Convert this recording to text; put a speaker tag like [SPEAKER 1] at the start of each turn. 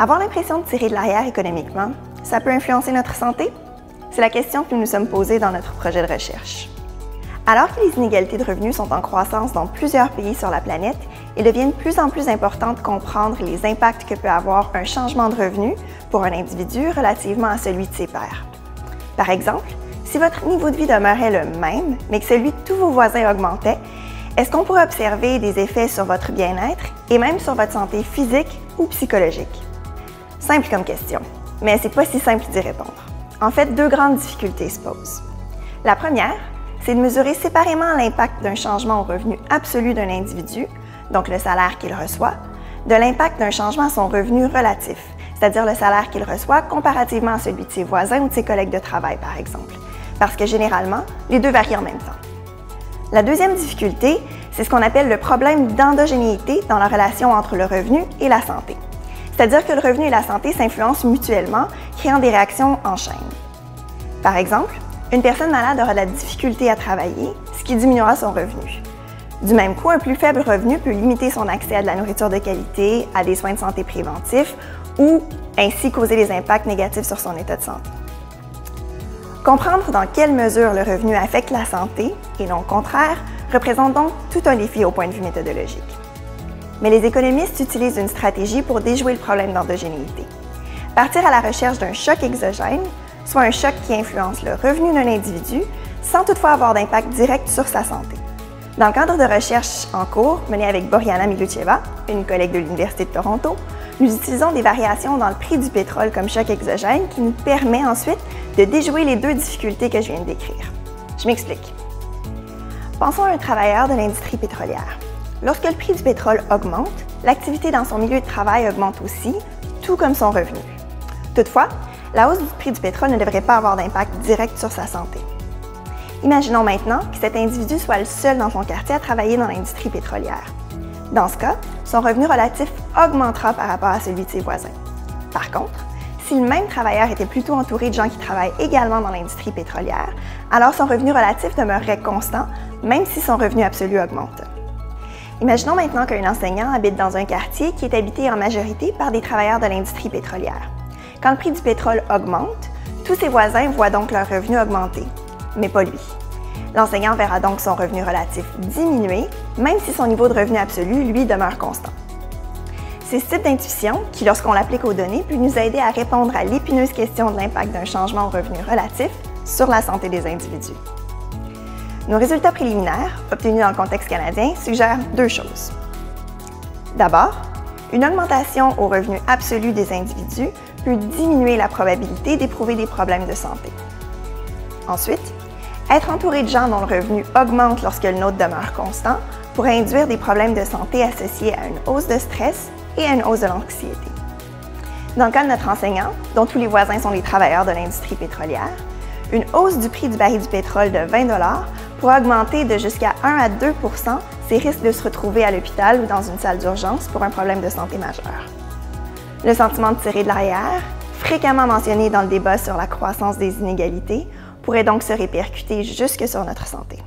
[SPEAKER 1] Avoir l'impression de tirer de l'arrière économiquement, ça peut influencer notre santé? C'est la question que nous nous sommes posée dans notre projet de recherche. Alors que les inégalités de revenus sont en croissance dans plusieurs pays sur la planète, il devient de plus en plus important de comprendre les impacts que peut avoir un changement de revenu pour un individu relativement à celui de ses pairs. Par exemple, si votre niveau de vie demeurait le même, mais que celui de tous vos voisins augmentait, est-ce qu'on pourrait observer des effets sur votre bien-être et même sur votre santé physique ou psychologique? Simple comme question, mais c'est pas si simple d'y répondre. En fait, deux grandes difficultés se posent. La première, c'est de mesurer séparément l'impact d'un changement au revenu absolu d'un individu, donc le salaire qu'il reçoit, de l'impact d'un changement à son revenu relatif, c'est-à-dire le salaire qu'il reçoit comparativement à celui de ses voisins ou de ses collègues de travail, par exemple, parce que généralement, les deux varient en même temps. La deuxième difficulté, c'est ce qu'on appelle le problème d'endogénéité dans la relation entre le revenu et la santé. C'est-à-dire que le revenu et la santé s'influencent mutuellement, créant des réactions en chaîne. Par exemple, une personne malade aura de la difficulté à travailler, ce qui diminuera son revenu. Du même coup, un plus faible revenu peut limiter son accès à de la nourriture de qualité, à des soins de santé préventifs ou ainsi causer des impacts négatifs sur son état de santé. Comprendre dans quelle mesure le revenu affecte la santé, et non le contraire, représente donc tout un défi au point de vue méthodologique. Mais les économistes utilisent une stratégie pour déjouer le problème d'endogénéité. Partir à la recherche d'un choc exogène, soit un choc qui influence le revenu d'un individu, sans toutefois avoir d'impact direct sur sa santé. Dans le cadre de recherche en cours, menée avec Boriana Milucheva, une collègue de l'Université de Toronto, nous utilisons des variations dans le prix du pétrole comme choc exogène qui nous permet ensuite de déjouer les deux difficultés que je viens de décrire. Je m'explique. Pensons à un travailleur de l'industrie pétrolière. Lorsque le prix du pétrole augmente, l'activité dans son milieu de travail augmente aussi, tout comme son revenu. Toutefois, la hausse du prix du pétrole ne devrait pas avoir d'impact direct sur sa santé. Imaginons maintenant que cet individu soit le seul dans son quartier à travailler dans l'industrie pétrolière. Dans ce cas, son revenu relatif augmentera par rapport à celui de ses voisins. Par contre, si le même travailleur était plutôt entouré de gens qui travaillent également dans l'industrie pétrolière, alors son revenu relatif demeurerait constant, même si son revenu absolu augmente. Imaginons maintenant qu'un enseignant habite dans un quartier qui est habité en majorité par des travailleurs de l'industrie pétrolière. Quand le prix du pétrole augmente, tous ses voisins voient donc leur revenu augmenter, mais pas lui. L'enseignant verra donc son revenu relatif diminuer, même si son niveau de revenu absolu, lui, demeure constant. C'est ce type d'intuition qui, lorsqu'on l'applique aux données, peut nous aider à répondre à l'épineuse question de l'impact d'un changement au revenu relatif sur la santé des individus. Nos résultats préliminaires, obtenus dans le contexte canadien, suggèrent deux choses. D'abord, une augmentation au revenu absolu des individus peut diminuer la probabilité d'éprouver des problèmes de santé. Ensuite, être entouré de gens dont le revenu augmente lorsque le nôtre demeure constant pourrait induire des problèmes de santé associés à une hausse de stress et à une hausse de l'anxiété. Dans le cas de notre enseignant, dont tous les voisins sont des travailleurs de l'industrie pétrolière, une hausse du prix du baril du pétrole de 20 $ pourrait augmenter de jusqu'à 1 à 2 % ses risques de se retrouver à l'hôpital ou dans une salle d'urgence pour un problème de santé majeur. Le sentiment de tirer de l'arrière, fréquemment mentionné dans le débat sur la croissance des inégalités, pourrait donc se répercuter jusque sur notre santé.